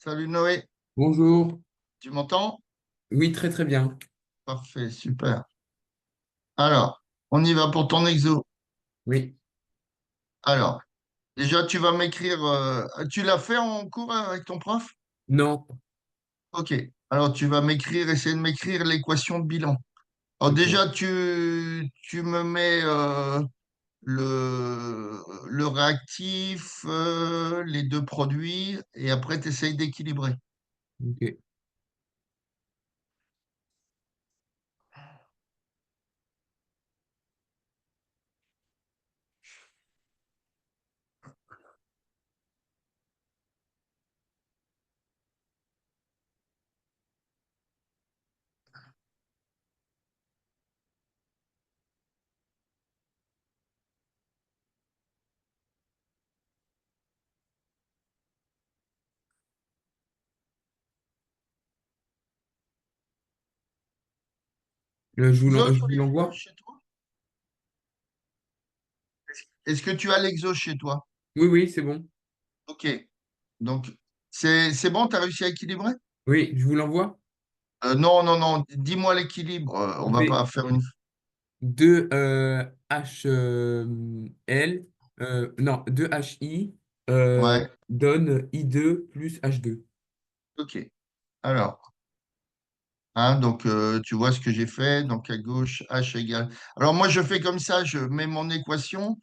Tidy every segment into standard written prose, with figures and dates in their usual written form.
Salut Noé, Bonjour. tu m'entends? Oui, très très bien. Parfait, super. Alors, on y va pour ton exo. Oui. Alors, déjà, tu vas m'écrire. Tu l'as fait en cours avec ton prof? Non. Ok. Alors, tu vas m'écrire, essayer de m'écrire l'équation de bilan. Alors, Ok. déjà, tu me mets le réactif, les deux produits, et après, tu essayes d'équilibrer. Ok. Exo Je sur vous les bilan l'envoie? chez toi? Est-ce que tu as l'exo chez toi? Oui, oui, c'est bon. Ok. Donc, c'est bon, tu as réussi à équilibrer? Oui, je vous l'envoie. Non, non, non, dis-moi l'équilibre. On Je va fais pas faire une. 2 L, non, 2 HI Ouais, donne I2 plus H2. ok. Alors, hein, donc tu vois ce que j'ai fait. Donc à gauche, H égale. Alors moi, je fais comme ça, je mets mon équation.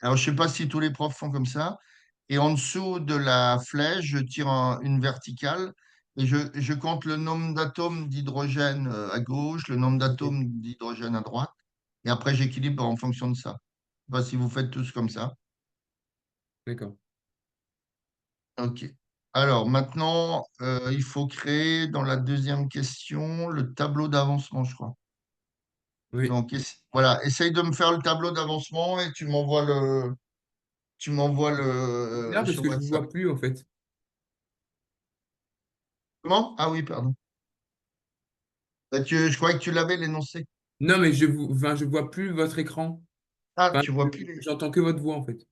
Alors, je sais pas si tous les profs font comme ça. Et en dessous de la flèche, je tire une verticale et je compte le nombre d'atomes d'hydrogène à gauche, le nombre Ok, d'atomes d'hydrogène à droite. Et après, j'équilibre en fonction de ça. Je sais pas si vous faites tous comme ça. d'accord. Ok. Alors maintenant, il faut créer dans la deuxième question le tableau d'avancement, je crois. Oui. Donc voilà, essaye de me faire le tableau d'avancement et tu m'envoies le Là, parce sur que je vous WhatsApp. vois plus en fait. Comment? Ah oui, pardon. Je croyais que tu l'avais l'énoncé. Non, mais je vois plus votre écran. Ah, Enfin, tu vois plus les. j'entends que votre voix en fait.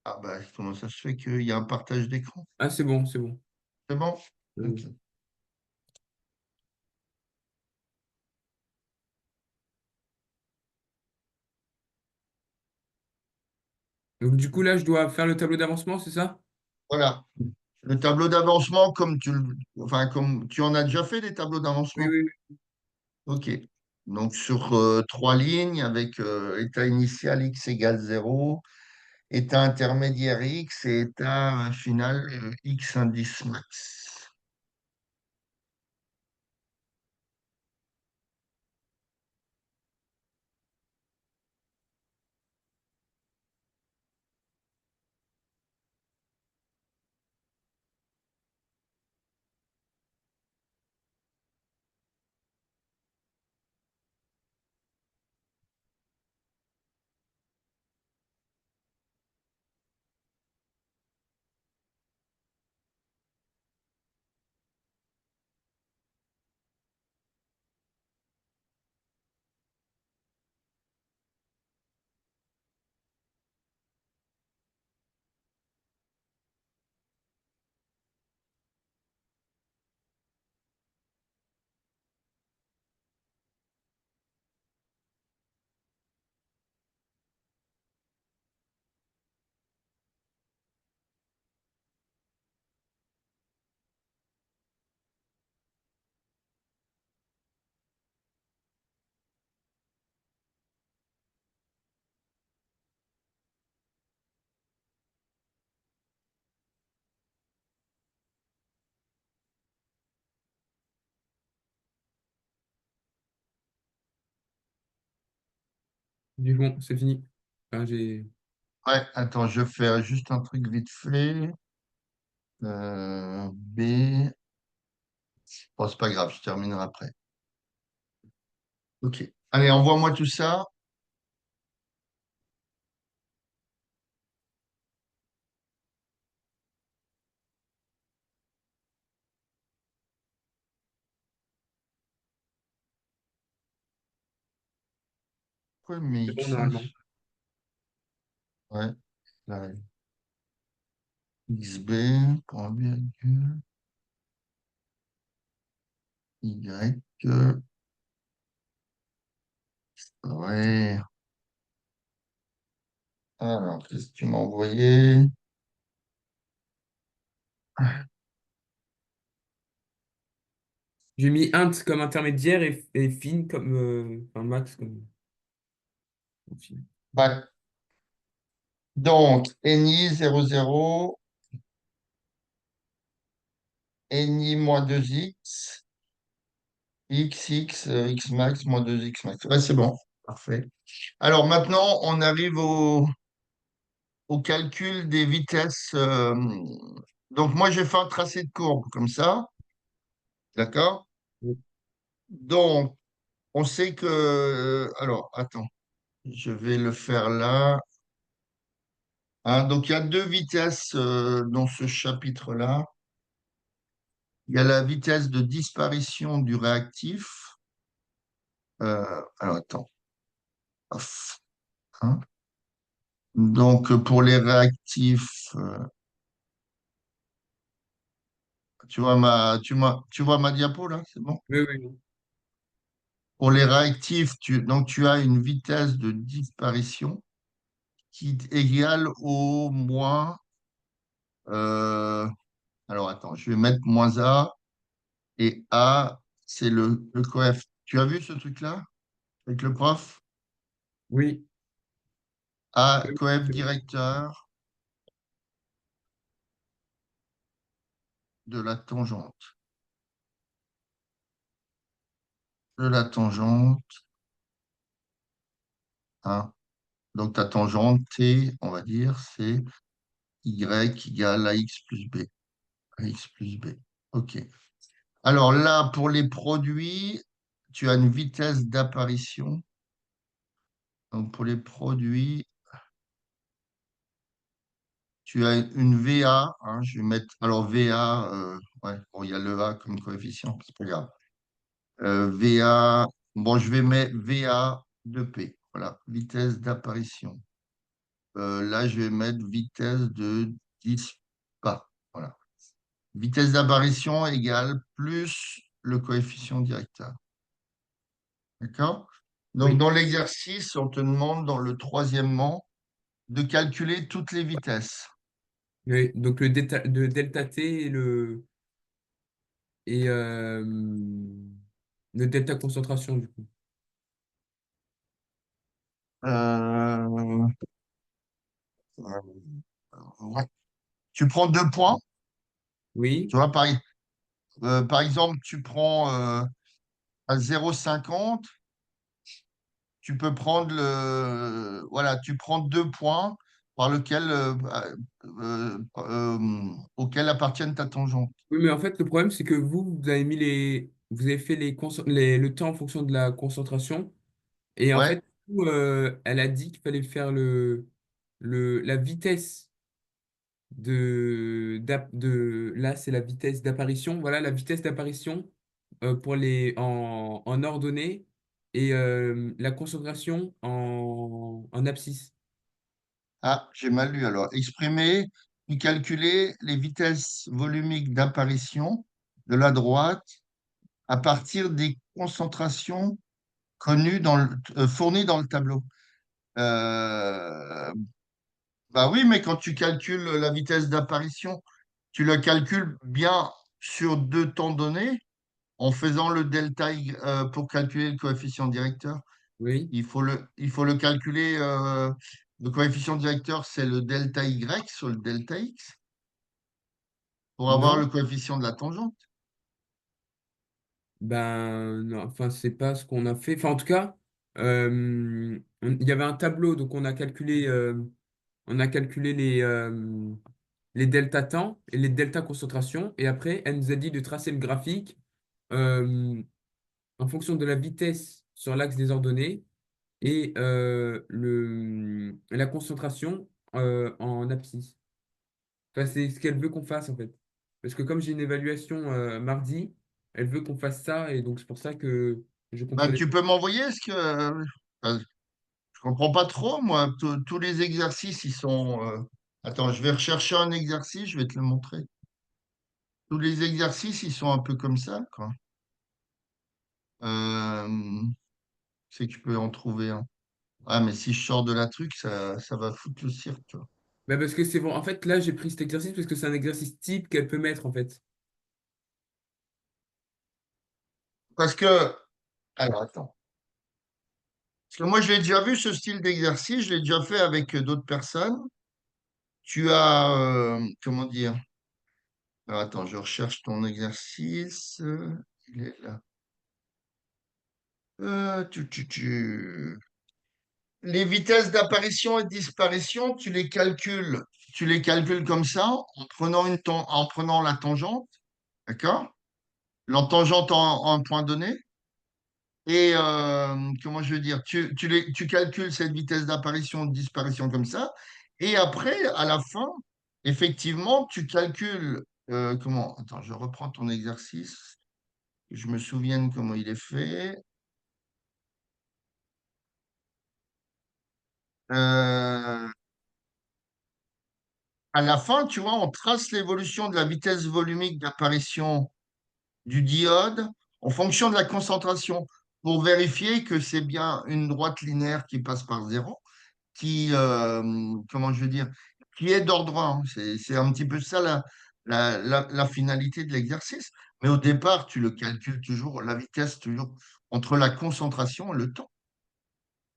Ah bah comment ça se fait qu'il y a un partage d'écran? Ah, c'est bon, c'est bon. C'est bon? Ok. Oui. Donc du coup là, je dois faire le tableau d'avancement, c'est ça? Voilà. Le tableau d'avancement, enfin, comme tu en as déjà fait des tableaux Oui, d'avancement. oui, oui. Ok. Donc sur trois lignes avec état initial x égale 0, état intermédiaire x et état final x indice max. Du bon, c'est fini. Enfin, j'ai. Ouais, attends, je fais juste un truc vite fait. B. Bon, c'est pas grave, je terminerai après. Ok. Allez, envoie-moi tout ça. Pourquoi mes C'est bon X1? normalement. Ouais, là, XB, point virgule. Y. Ouais. Alors, qu'est-ce que tu m'as envoyé? J'ai mis int comme intermédiaire et fin comme enfin, max comme fin. Ouais. Donc, NI 00, NI moins 2x, X max moins 2x max. Ouais, c'est bon. Parfait. Alors maintenant, on arrive au calcul des vitesses. Donc moi, j'ai fait un tracé de courbe comme ça. D'accord? Oui. Donc, on sait que... alors, attends, je vais le faire là. Hein, donc, il y a deux vitesses dans ce chapitre-là. Il y a la vitesse de disparition du réactif. Alors, attends. Off, hein. Donc, pour les réactifs, tu vois ma diapo là, c'est bon? Oui, oui. Pour les réactifs, donc tu as une vitesse de disparition qui est égale au moins. euh, alors, attends, je vais mettre moins A et A, c'est le coef. Tu as vu ce truc-là avec le prof? Oui. A, Oui. coef directeur de la tangente. De la tangente, hein. Donc ta tangente T, on va dire, c'est Y égale AX plus B. AX plus B. OK. Alors là, pour les produits, tu as une vitesse d'apparition. Donc pour les produits, tu as une VA, hein, je vais mettre. Alors VA, ouais, bon, il y a le A comme coefficient, c'est pas grave. VA, bon, je vais mettre VA de P. Voilà, vitesse d'apparition. Là, je vais mettre vitesse de dispa. Voilà. Vitesse d'apparition égale plus le coefficient directeur. D'accord? Donc, Oui. dans l'exercice, on te demande dans le troisièmement de calculer toutes les vitesses. Oui. Donc le delta t et le delta concentration du coup. Euh, ouais. Tu prends 2 points. Oui. Tu vois, par exemple, tu prends à 0,50, tu peux prendre voilà, tu prends 2 points par auquel appartiennent ta tangente. Oui, mais en fait, le problème, c'est que vous avez mis vous avez fait le temps en fonction de la concentration. Et en Ouais. fait, elle a dit qu'il fallait faire la vitesse là, c'est la vitesse d'apparition. Voilà, la vitesse d'apparition en ordonnée et la concentration en abscisse. Ah, j'ai mal lu alors. Exprimer puis calculer les vitesses volumiques d'apparition de la droite à partir des concentrations fournies dans le tableau. Euh, Bah oui, mais quand tu calcules la vitesse d'apparition, tu la calcules bien sur 2 temps donnés en faisant le delta Y, pour calculer le coefficient directeur. Oui. Il faut le calculer. Le coefficient directeur, c'est le delta Y sur le delta X pour avoir le Non, coefficient de la tangente. ben non, enfin, c'est pas ce qu'on a fait. Enfin, en tout cas, il y avait un tableau, donc on a calculé les delta temps et les delta concentration. Et après, elle nous a dit de tracer le graphique euh, en fonction de la vitesse sur l'axe des ordonnées et la concentration en abscisse. Enfin, c'est ce qu'elle veut qu'on fasse en fait. Parce que comme j'ai une évaluation mardi, elle veut qu'on fasse ça et donc c'est pour ça que je Bah, comprenais. tu peux m'envoyer ce que. Je comprends pas trop, moi. Tous les exercices, ils sont. Attends, je vais rechercher un exercice, je vais te le montrer. Tous les exercices, ils sont un peu comme ça, quoi. Euh, c'est que je peux en trouver un. Ah, mais si je sors de la truc, ça va foutre le cirque, tu vois. Bah parce que c'est bon. En fait, là, j'ai pris cet exercice parce que c'est un exercice type qu'elle peut mettre, en fait. Parce que, alors attends. Parce que moi, je l'ai déjà vu, ce style d'exercice, je l'ai déjà fait avec d'autres personnes. Tu as, comment dire? Alors, attends, je recherche ton exercice. Il est là. Les vitesses d'apparition et de disparition, tu les calcules comme ça, en prenant la tangente, d'accord? La tangente en un point donné. Et comment je veux dire, tu calcules cette vitesse d'apparition ou de disparition comme ça. Et après, à la fin, effectivement, tu calcules comment. Attends, je reprends ton exercice, que je me souvienne comment il est fait. Euh, à la fin, tu vois, on trace l'évolution de la vitesse volumique d'apparition du diode en fonction de la concentration pour vérifier que c'est bien une droite linéaire qui passe par zéro, comment je veux dire, qui est d'ordre 1. C'est un petit peu ça la finalité de l'exercice. Mais au départ, tu le calcules toujours, la vitesse toujours entre la concentration et le temps.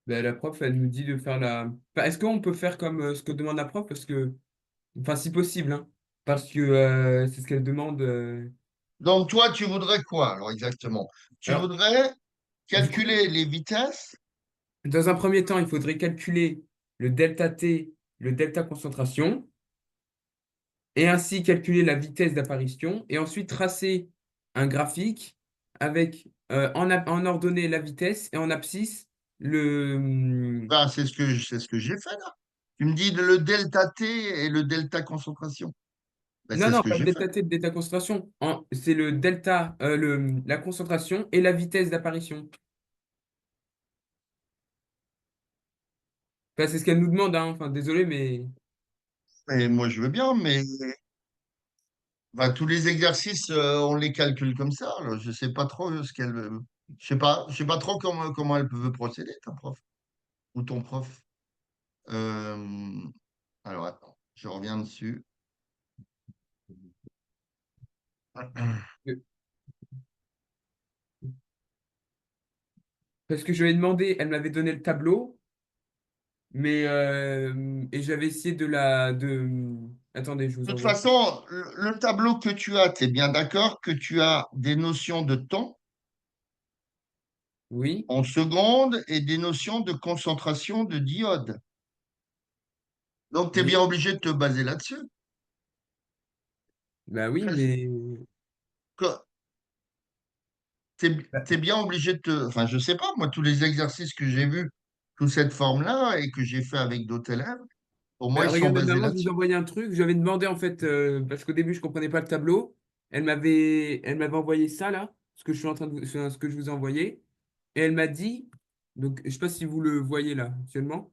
Bah, la prof, elle nous dit de faire la. Enfin, est-ce qu'on peut faire comme ce que demande la prof? Parce que. Enfin, si possible, hein. Parce que c'est ce qu'elle demande. Donc, toi, tu voudrais quoi, alors exactement? Tu Alors, voudrais du coup, calculer les vitesses. dans un premier temps, il faudrait calculer le delta T, le delta concentration, et ainsi calculer la vitesse d'apparition, et ensuite tracer un graphique avec en ordonnée la vitesse et en abscisse le. Ben, c'est ce que j'ai fait là. Tu me dis le delta T et le delta concentration. Ben, Non, c'est ce non, que pas le j'ai fait. delta T, le delta concentration. C'est le delta, la concentration et la vitesse d'apparition. Enfin, c'est ce qu'elle nous demande, hein. Enfin, désolé, mais. Et moi, je veux bien, mais ben, tous les exercices, on les calcule comme ça. Alors, je sais pas trop ce qu'elle veut. Je sais pas trop comment elle veut procéder, ta prof ou ton prof. Euh, alors, attends, je reviens dessus. Parce que je lui ai demandé, elle m'avait donné le tableau, mais et j'avais essayé Attendez, je vous De toute envoie. façon, le tableau que tu as, tu es bien d'accord que tu as des notions de temps Oui, en secondes et des notions de concentration de diode. Donc, tu es bien oui, obligé de te baser là-dessus. bah oui, mais Tu es bien obligé de te. Enfin, je sais pas, moi, tous les exercices que j'ai vus sous cette forme-là et que j'ai fait avec d'autres élèves, pour moi, bah, ils sont regardez, basés maman, je vous là-dessus. envoyais un truc. J'avais demandé en fait, parce qu'au début je comprenais pas le tableau. Elle m'avait envoyé ça là, ce que je suis en train de, ce que je vous ai envoyé, et elle m'a dit, donc je sais pas si vous le voyez là actuellement.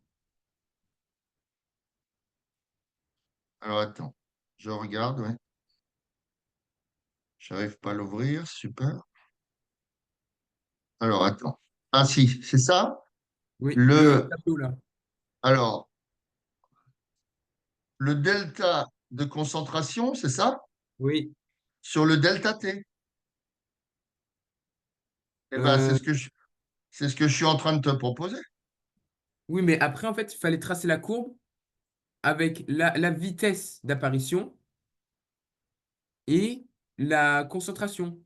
Alors, attends, je regarde, ouais. J'arrive pas à l'ouvrir, super. Alors, attends. Ah, si, c'est ça. Oui, le Le, tableau là. alors, le delta de concentration, c'est ça? Oui. Sur le delta T. Eh ben, Euh, c'est ce que je suis en train de te proposer. oui, mais après en fait, il fallait tracer la courbe avec la vitesse d'apparition et la concentration.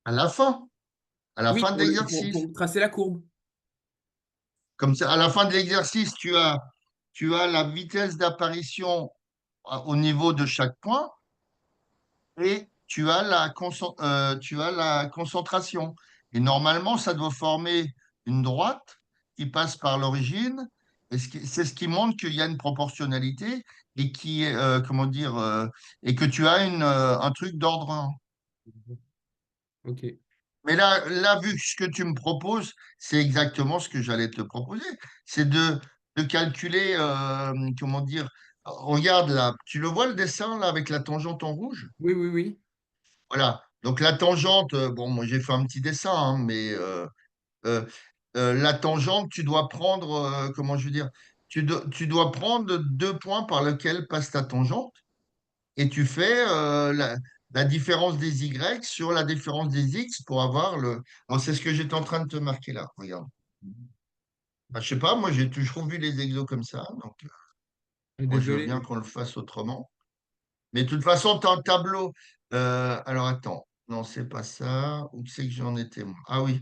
À la fin, à la Oui, fin de pour l'exercice. tracer la courbe. Comme ça, à la fin de l'exercice, tu as la vitesse d'apparition au niveau de chaque point et tu as la concentration. Et normalement, ça doit former une droite qui passe par l'origine. Et c'est ce qui montre qu'il y a une proportionnalité et qui est, comment dire, et que tu as un truc d'ordre 1. Ok. Mais là, vu que ce que tu me proposes, c'est exactement ce que j'allais te proposer. C'est de calculer, comment dire, regarde là, tu le vois le dessin là avec la tangente en rouge? Oui, oui, oui. Voilà. Donc la tangente, bon, moi j'ai fait un petit dessin, hein, mais euh, la tangente, tu dois prendre, comment je veux dire, tu dois prendre deux points par lesquels passe ta tangente et tu fais la différence des Y sur la différence des X pour avoir le. Alors c'est ce que j'étais en train de te marquer là, regarde. Bah, je sais pas, moi j'ai toujours vu les exos comme ça, donc moi je veux Désolé. bien qu'on le fasse autrement. Mais de toute façon, tu as un tableau. Alors attends, non, c'est pas ça. Où c'est que j'en étais moi? Ah oui.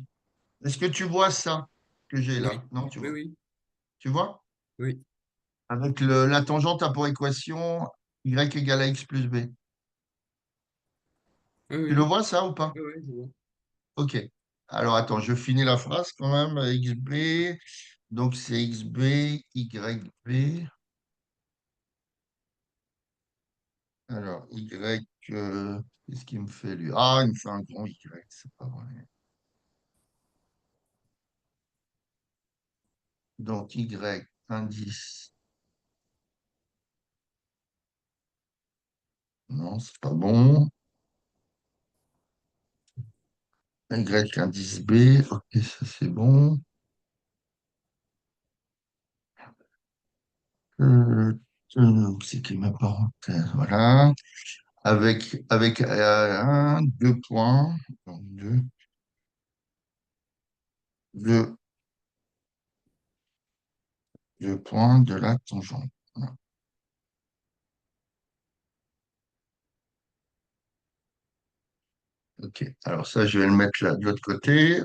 Est-ce que tu vois ça que j'ai là? Oui. Non, tu Oui, vois. oui. Tu vois? Oui. Avec la tangente a pour équation y égale à x plus b. Oui, Tu le oui. vois ça ou pas? Oui, oui, je vois. Ok. Alors attends, je finis la phrase quand même. XB. Donc c'est XB, YB. Alors, Y, qu'est-ce qu'il me fait lui? Ah, il me fait un grand Y, c'est pas vrai. Donc Y, indice. Non, c'est pas bon. Y, indice B. Ok, ça c'est bon. Euh, c'est qui ma parenthèse? Voilà. Avec deux points. Donc, deux, deux points de la tangente. Voilà. Ok. Alors ça, je vais le mettre là de l'autre côté.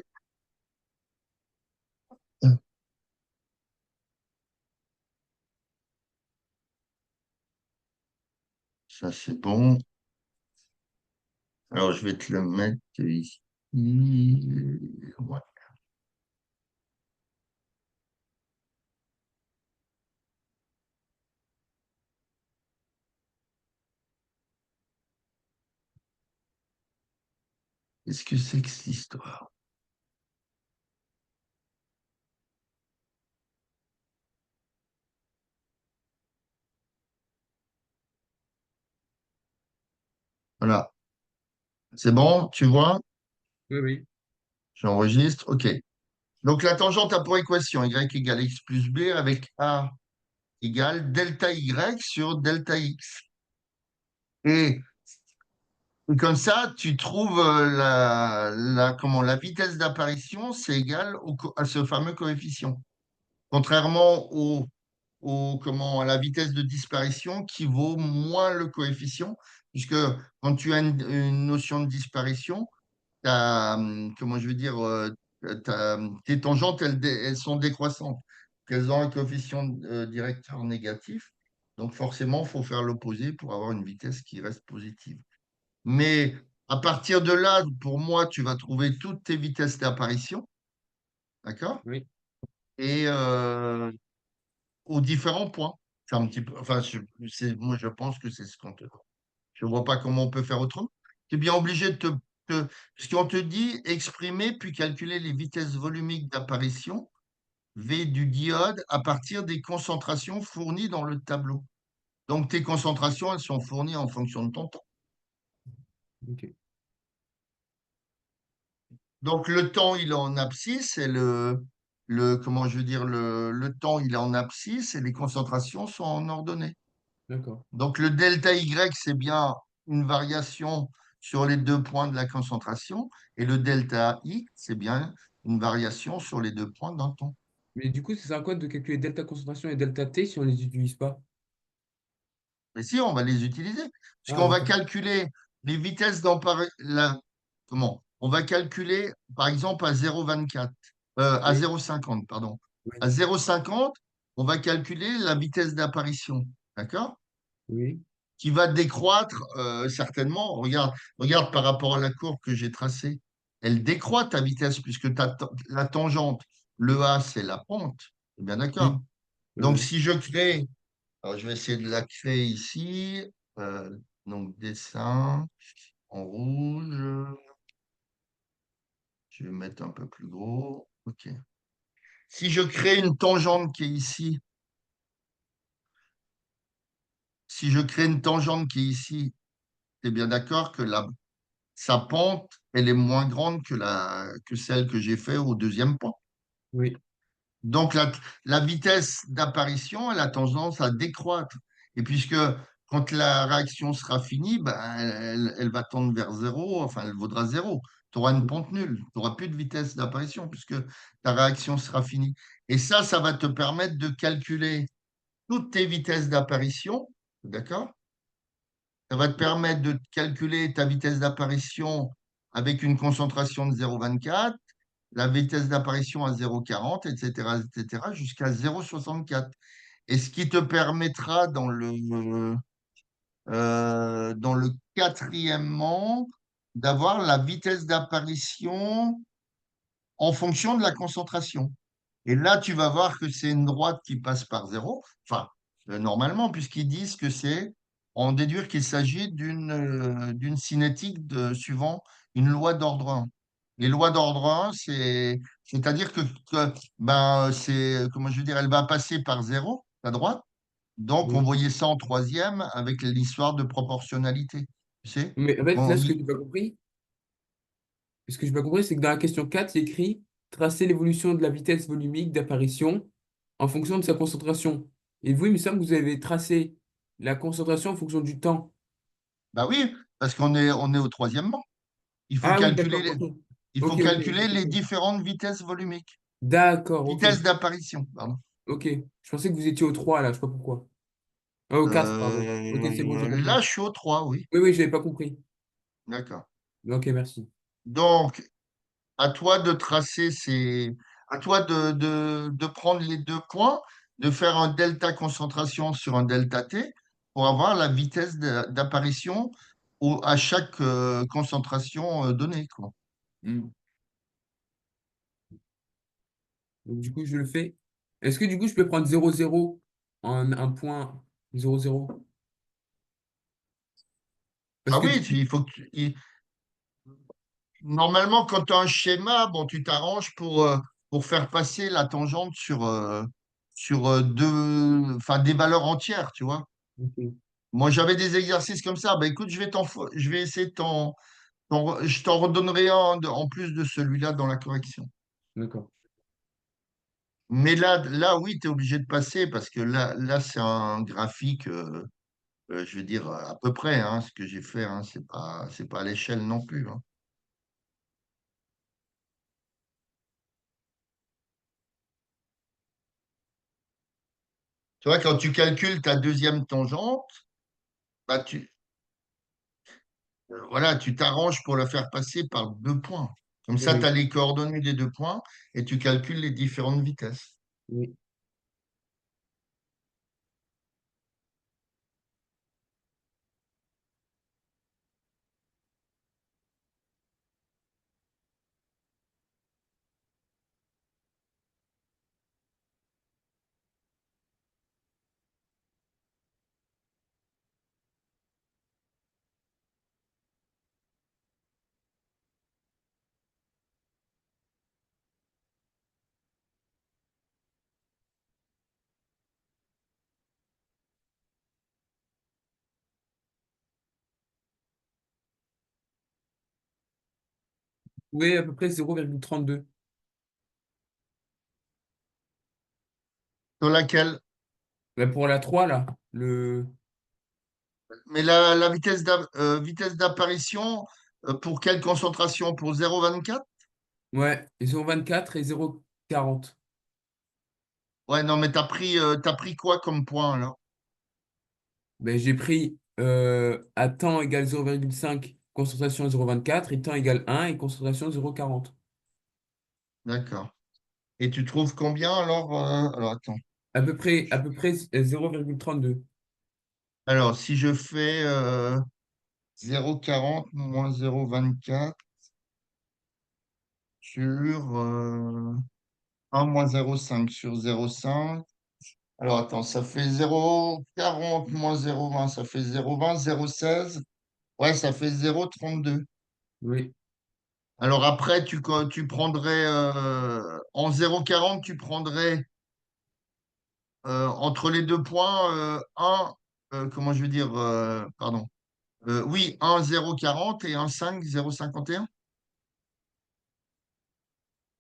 Ça, c'est bon. Alors, je vais te le mettre ici. Ouais. Qu'est-ce que c'est que cette histoire? Voilà. C'est bon, tu vois? Oui, oui. J'enregistre. OK. Donc, la tangente a pour équation y égale x plus b avec a égale delta y sur delta x. Et, et comme ça, tu trouves comment, la vitesse d'apparition, c'est égal à ce fameux coefficient. Contrairement comment, à la vitesse de disparition qui vaut moins le coefficient, puisque quand tu as une notion de disparition, comment je veux dire, tes tangentes, elles sont décroissantes. Elles ont un coefficient directeur négatif. Donc forcément, il faut faire l'opposé pour avoir une vitesse qui reste positive. Mais à partir de là, pour moi, tu vas trouver toutes tes vitesses d'apparition, d'accord? Oui. Et aux différents points. C'est un petit peu, enfin, moi, je pense que c'est ce qu'on te. Je ne vois pas comment on peut faire autrement. Tu es bien obligé de puisqu'on te dit exprimer puis calculer les vitesses volumiques d'apparition V du diode à partir des concentrations fournies dans le tableau. Donc tes concentrations, elles sont fournies en fonction de ton temps. Ok. Donc le temps, il est en abscisse et comment je veux dire, le temps, il est en abscisse et les concentrations sont en ordonnée. D'accord. Donc le delta Y, c'est bien une variation sur les deux points de la concentration, et le delta X, c'est bien une variation sur les deux points d'un temps. Mais du coup, ça sert à quoi de calculer delta concentration et delta T si on ne les utilise pas? Et si, on va les utiliser, Ah, puisqu'on va d'accord. calculer les vitesses comment? On va calculer, par exemple, à 0,24, à Oui. 0,50, pardon. Oui. À 0,50, on va calculer la vitesse d'apparition, d'accord? Oui. Qui va décroître certainement. Regarde par rapport à la courbe que j'ai tracée. Elle décroît ta vitesse puisque la tangente, le A, c'est la pente. C'est bien Oui. d'accord. Oui. Donc, Oui. si je crée, alors je vais essayer de la créer ici. Donc, dessin en rouge. Je vais mettre un peu plus gros. OK. Si je crée une tangente qui est ici, si je crée une tangente qui est ici, tu es bien d'accord que là, sa pente, elle est moins grande que celle que j'ai fait au deuxième point. Oui. Donc, la vitesse d'apparition, elle a tendance à décroître. Et puisque quand la réaction sera finie, ben, elle va tendre vers zéro, enfin, elle vaudra zéro. Tu auras une pente nulle. Tu n'auras plus de vitesse d'apparition puisque ta réaction sera finie. Et ça va te permettre de calculer toutes tes vitesses d'apparition. D'accord? Ça va te permettre de calculer ta vitesse d'apparition avec une concentration de 0,24, la vitesse d'apparition à 0,40, etc., jusqu'à 0,64. Et ce qui te permettra dans le quatrièmement d'avoir la vitesse d'apparition en fonction de la concentration. Et là, tu vas voir que c'est une droite qui passe par zéro. Enfin, normalement, puisqu'ils disent que c'est en déduire qu'il s'agit d'une cinétique suivant une loi d'ordre 1. Les lois d'ordre 1, c'est-à-dire ben, comment je veux dire, elle va passer par zéro, la droite. Donc, on Oui. voyait ça en troisième avec l'histoire de proportionnalité. Tu sais? Mais en fait, Bon, là, ce que j'ai pas compris, c'est que dans la question 4, il y a écrit tracer l'évolution de la vitesse volumique d'apparition en fonction de sa concentration. Et vous, il me semble que vous avez tracé la concentration en fonction du temps. bah oui, parce qu'on est au troisième banc. Il faut Ah oui, calculer, d'accord, ok. il faut Ok, ok, calculer les ok. différentes vitesses volumiques, D'accord, ok. vitesse d'apparition, pardon. Ok. Je pensais que vous étiez au 3 là, je sais pas pourquoi. Au 4 pardon. Ok, c'est bon, j'ai Là, compris. je suis au 3, oui. Oui, oui, je n'avais pas compris. D'accord. Ok, merci. Donc, à toi de tracer à toi de prendre les deux points, de faire un delta concentration sur un delta T pour avoir la vitesse d'apparition à chaque concentration donnée, quoi. Hmm. Donc, du coup, je le fais. Est-ce que du coup, je peux prendre 0,0 en un point 0,0? Parce Ah que oui, du coup, il faut que normalement, quand tu as un schéma, bon, tu t'arranges pour faire passer la tangente sur enfin, des valeurs entières, tu vois. ok, Moi, j'avais des exercices comme ça. Ben, écoute, je vais essayer je t'en redonnerai un en plus de celui-là dans la correction. d'accord. Mais là, oui, tu es obligé de passer parce que là c'est un graphique, je veux dire, à peu près, hein, ce que j'ai fait, hein, c'est pas à l'échelle non plus, hein. Tu vois, quand tu calcules ta deuxième tangente, bah, voilà, tu t'arranges pour le faire passer par deux points. Comme ça, tu Oui, as les coordonnées des deux points et tu calcules les différentes vitesses. oui. Oui, à peu près 0,32. Sur laquelle? Mais pour la 3 là, Mais la vitesse d'apparition, pour quelle concentration? Pour 0,24? ouais, 0,24 et 0,40. Ouais, non, mais t'as pris quoi comme point, là? Ben, j'ai pris à temps égale 0,5, concentration 0,24, et temps égale 1 et concentration 0,40. D'accord. Et tu trouves combien, alors? Alors, attends. À peu près 0,32. Alors, si je fais 0,40 moins 0,24 sur 1 moins 0,5 sur 0,5. Alors, attends, ça fait 0,40 moins 0,20, ça fait 0,20, 0,16. Ouais, ça fait 0,32. Oui, Alors après, tu prendrais, en 0,40, tu prendrais entre les deux points, comment je veux dire, pardon. Oui, 1, 0,40 et 1, 5, 0,51.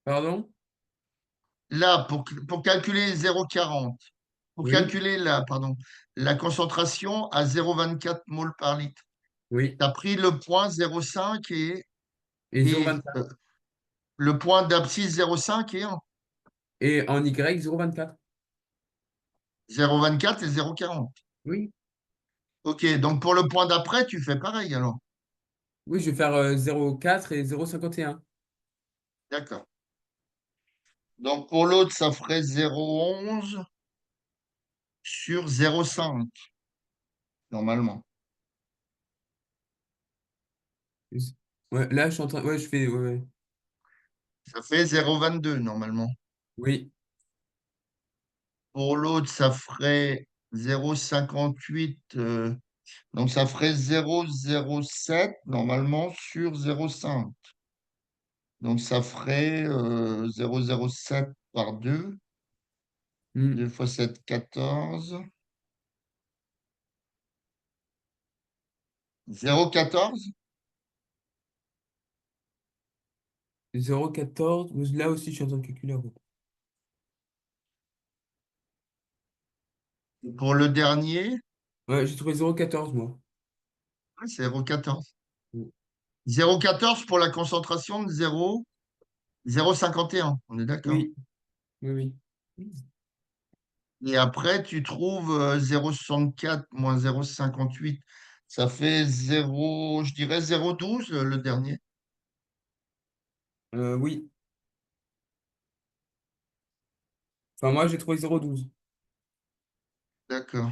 Pardon? Là, pour calculer 0,40, pour Oui, calculer pardon, la concentration à 0,24 mol par litre, oui. tu as pris le point 0,5 Et et 0,24. le point d'abscisse 0,5 et 1. Et en Y, 0,24. 0,24 et 0,40. Oui. Ok, donc pour le point d'après, tu fais pareil alors. Oui, je vais faire 0,4 et 0,51. D'accord. Donc pour l'autre, ça ferait 0,11 sur 0,5, normalement. Ouais, là, je suis en train. Ouais, je fais. Ouais, ouais. Ça fait 0,22 normalement. Oui, Pour l'autre, ça ferait 0,58. Donc ça ferait 0,07 normalement sur 0,5. Donc ça ferait 0,07 par 2. hmm. 2 fois 7, 14. 0,14. 0,14. Là aussi, je suis en train de calculer, en fait. Pour le dernier, Ouais, j'ai trouvé 0,14, moi. ouais, c'est 0,14. Mm. 0,14 pour la concentration de 0,51. On est d'accord. Oui, oui, oui. Et après, tu trouves 0,64 moins 0,58. Ça fait 0, je dirais 0,12 le dernier. Oui. Enfin, moi, j'ai trouvé 0,12. D'accord.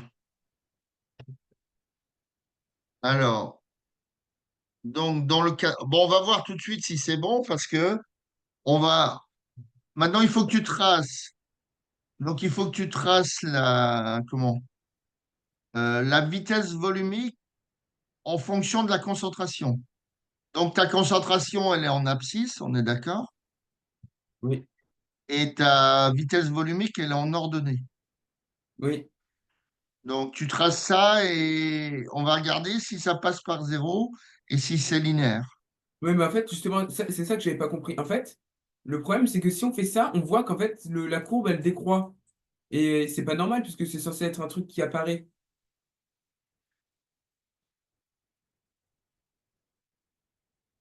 Alors, donc dans le cas, bon, on va voir tout de suite si c'est bon parce que on va. Maintenant, il faut que tu traces. Donc, il faut que tu traces la vitesse volumique en fonction de la concentration. Donc, ta concentration, elle est en abscisse, on est d'accord, Oui, et ta vitesse volumique, elle est en ordonnée. oui. Donc, tu traces ça et on va regarder si ça passe par zéro et si c'est linéaire. Oui, mais en fait, justement, c'est ça que j'avais pas compris. En fait, le problème, c'est que si on fait ça, on voit qu'en fait, la courbe, elle décroît. Et c'est pas normal, puisque c'est censé être un truc qui apparaît.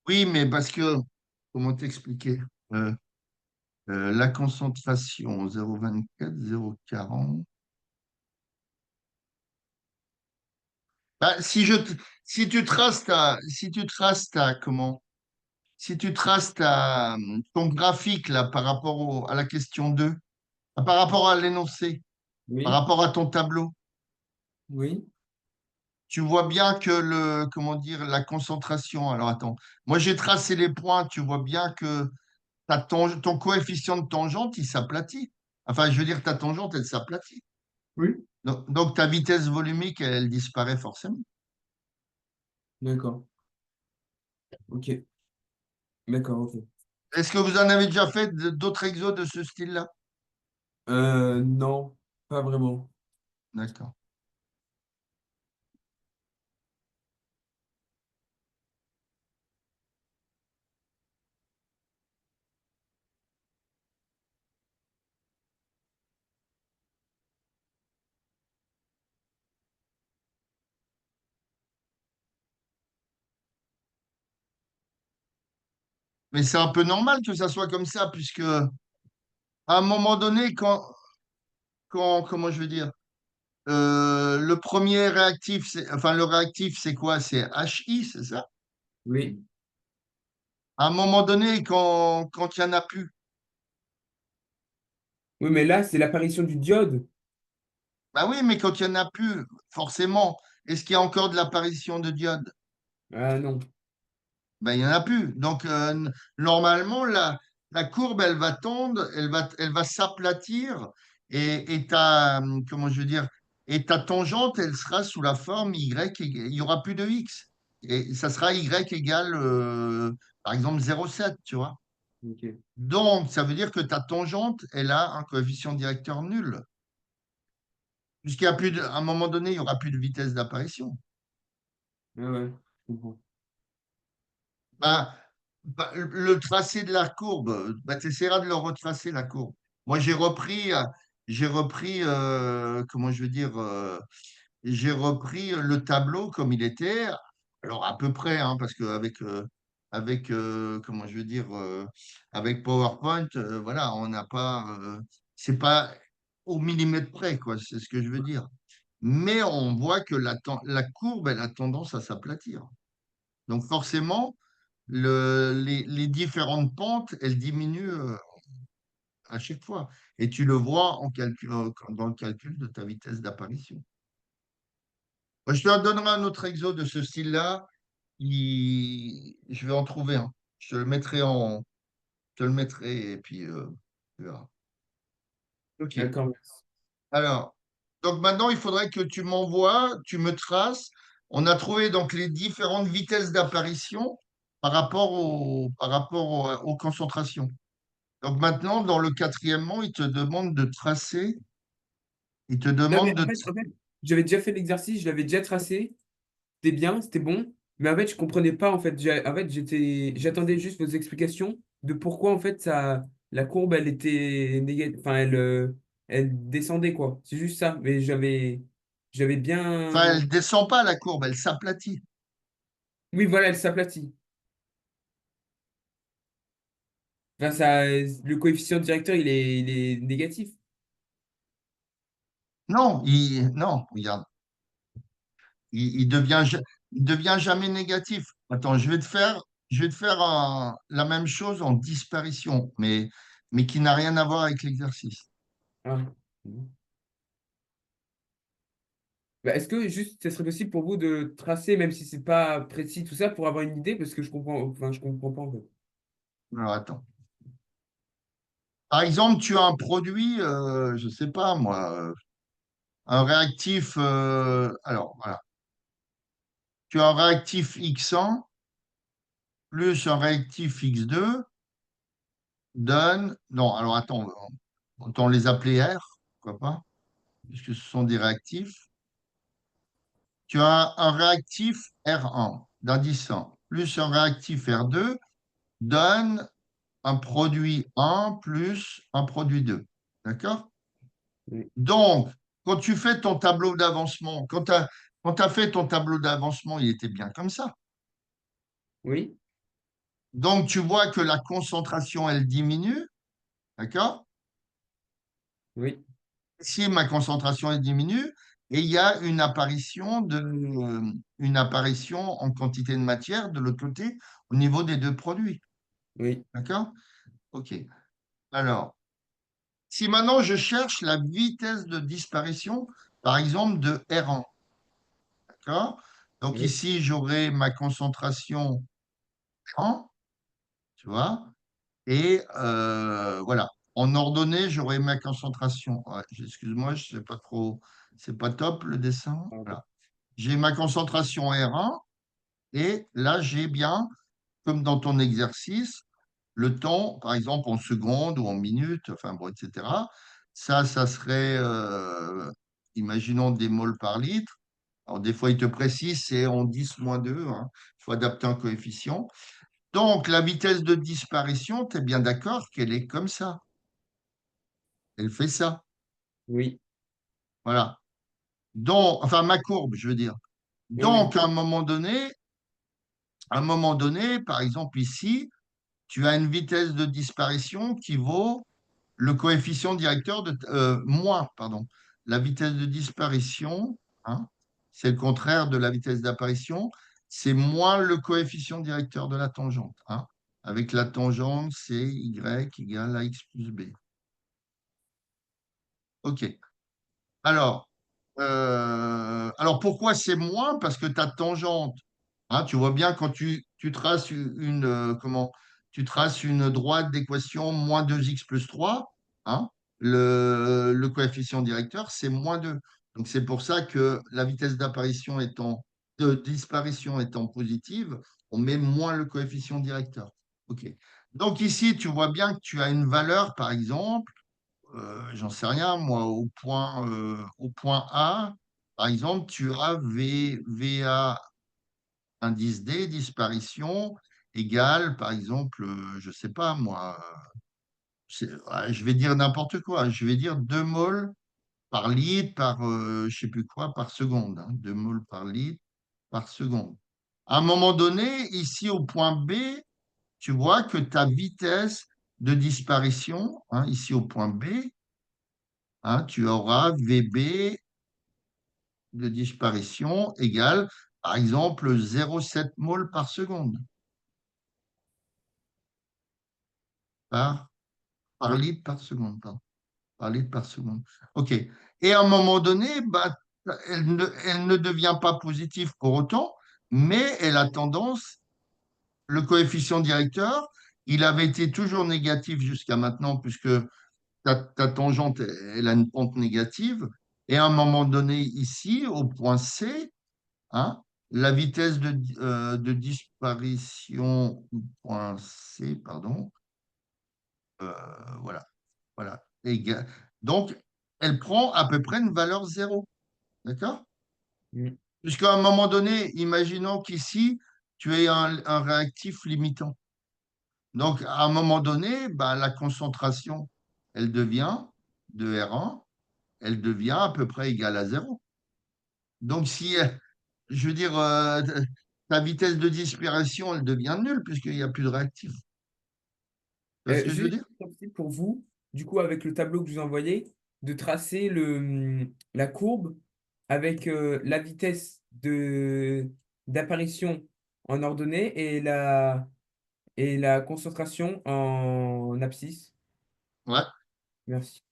Oui, mais parce que, comment t'expliquer? Euh, la concentration 0,24, 0,40. Bah, si tu traces si tu traces ton graphique là par rapport à la question 2, par rapport à l'énoncé, par Oui, rapport à ton tableau, oui, tu vois bien que comment dire, la concentration. Alors attends, moi j'ai tracé les points, tu vois bien que ton coefficient de tangente, il s'aplatit. Enfin, je veux dire, ta tangente, elle s'aplatit. oui. Donc, ta vitesse volumique, elle disparaît forcément. D'accord. Ok. D'accord, ok. Est-ce que vous en avez déjà fait d'autres exos de ce style-là? Non, pas vraiment. D'accord. Mais c'est un peu normal que ça soit comme ça, puisque à un moment donné, comment je veux dire, le premier réactif, enfin le réactif, c'est quoi? C'est HI, c'est ça? Oui. À un moment donné, quand il n'y en a plus, Oui, mais là, c'est l'apparition du diode. bah oui, mais quand il n'y en a plus, forcément, est-ce qu'il y a encore de l'apparition de diode? Ah non. Ben, il n'y en a plus. Donc, normalement, la courbe, elle va tendre, elle va s'aplatir et comment je veux dire, et ta tangente, elle sera sous la forme Y, il n'y aura plus de X. Et ça sera Y égale, par exemple, 0,7, tu vois. Ok. Donc, ça veut dire que ta tangente, elle a un coefficient directeur nul. Puisqu'il y a plus à un moment donné, il n'y aura plus de vitesse d'apparition. Ouais, ouais, je comprends. Ben, le tracé de la courbe, ben, tu essaieras de le retracer, la courbe. Moi, j'ai repris, comment je veux dire, j'ai repris le tableau comme il était, alors à peu près, hein, parce qu'avec, comment je veux dire, avec PowerPoint, voilà, on n'a pas, c'est pas au millimètre près, quoi, c'est ce que je veux dire. Mais on voit que la courbe, elle a tendance à s'aplatir. Donc forcément, les différentes pentes, elles diminuent à chaque fois. Et tu le vois dans le calcul de ta vitesse d'apparition. Je te donnerai un autre exo de ce style-là. Je vais en trouver un. Je te le mettrai et puis tu verras. OK. D'accord. Alors, donc maintenant, il faudrait que tu m'envoies, tu me traces. On a trouvé donc les différentes vitesses d'apparition par rapport aux concentrations. Donc maintenant, dans le quatrièmement, il te Non, mais demande de, en fait, j'avais déjà fait l'exercice, je l'avais déjà tracé. C'était bien, c'était bon. Mais en fait, je comprenais pas. En fait, en fait, j'attendais juste vos explications de pourquoi en fait la courbe, elle était négative, enfin, elle descendait quoi. C'est juste ça. Mais j'avais enfin, bien. elle descend pas la courbe, elle s'aplatit. Oui, voilà, elle s'aplatit. Enfin, le coefficient directeur, il est négatif. Non, non, regarde, il devient jamais négatif. Attends, je vais te faire la même chose en disparition, mais qui n'a rien à voir avec l'exercice. Ah. Bah, est-ce que juste, ce serait possible pour vous de tracer, même si c'est pas précis, tout ça, pour avoir une idée, parce que je comprends pas en fait. Alors, attends. Par exemple, tu as un produit, je ne sais pas moi, un réactif, alors voilà, tu as un réactif X1 plus un réactif X2 donne, non, alors attends, autant les appeler R, pourquoi pas, puisque ce sont des réactifs. Tu as un réactif R1 d'indice 1 plus un réactif R2 donne un produit 1 plus un produit 2. D'accord? Oui. Donc, quand tu fais ton tableau d'avancement, quand tu as fait ton tableau d'avancement, il était bien comme ça. Oui, Donc, tu vois que la concentration, elle diminue. D'accord? oui, Si ma concentration elle diminue, et il y a une apparition en quantité de matière de l'autre côté au niveau des deux produits. oui, D'accord? OK. Alors, si maintenant je cherche la vitesse de disparition, par exemple, de R1, d'accord? Donc oui. ici, j'aurai ma concentration en, tu vois, et voilà. En ordonnée, j'aurai ma concentration. Ouais, excuse-moi, je sais pas trop, c'est pas top le dessin. Pardon. Voilà. J'ai ma concentration R1 et là, j'ai bien, comme dans ton exercice, le temps, par exemple en secondes ou en minutes, enfin bon, etc. Ça serait, imaginons des moles par litre. Alors, des fois, il te précise, c'est en 10 moins 2, hein. Il faut adapter un coefficient. Donc, la vitesse de disparition, tu es bien d'accord qu'elle est comme ça. Elle fait ça. Oui, Voilà. Donc, enfin, ma courbe, je veux dire. oui, oui, Donc, à un moment donné, par exemple ici, tu as une vitesse de disparition qui vaut le coefficient directeur moins, pardon. La vitesse de disparition, hein, c'est le contraire de la vitesse d'apparition, c'est moins le coefficient directeur de la tangente, hein. Avec la tangente, c'est y égale à x plus b. OK. Alors pourquoi c'est moins? Parce que ta tangente, hein, tu vois bien quand tu traces tu traces une droite d'équation moins 2x plus 3, hein, le coefficient directeur, c'est moins 2. Donc c'est pour ça que la vitesse de disparition étant positive, on met moins le coefficient directeur. OK. Donc ici, tu vois bien que tu as une valeur, par exemple, j'en sais rien, moi, au point A, par exemple, tu as VA indice D, disparition, égale, par exemple, je ne sais pas moi, je vais dire n'importe quoi, je vais dire 2 moles par litre, par je ne sais plus quoi, par seconde, hein, 2 moles par litre, par seconde. À un moment donné, ici au point B, tu vois que ta vitesse de disparition, hein, ici au point B, hein, tu auras VB de disparition égale, par exemple, 0,7 mol par seconde, par, par Oui. litre par seconde, pardon, par litre par seconde. OK. Et à un moment donné, bah, elle ne devient pas positive pour autant, mais elle a tendance, le coefficient directeur, il avait été toujours négatif jusqu'à maintenant, puisque ta tangente, elle a une pente négative. Et à un moment donné, ici, au point C, hein, la vitesse de disparition au point C, pardon, voilà, voilà. Donc, elle prend à peu près une valeur zéro. D'accord? Mm. Puisqu'à un moment donné, imaginons qu'ici, tu aies un réactif limitant. Donc, à un moment donné, bah, la concentration, elle devient de R1, elle devient à peu près égale à zéro. Donc, si, je veux dire, ta vitesse de disparition, elle devient nulle puisqu'il n'y a plus de réactif. Tu vois ce que je veux Juste dire? pour vous, du coup, avec le tableau que je vous envoyez, de tracer la courbe avec la vitesse d'apparition en ordonnée et la concentration en abscisse. Ouais. Merci.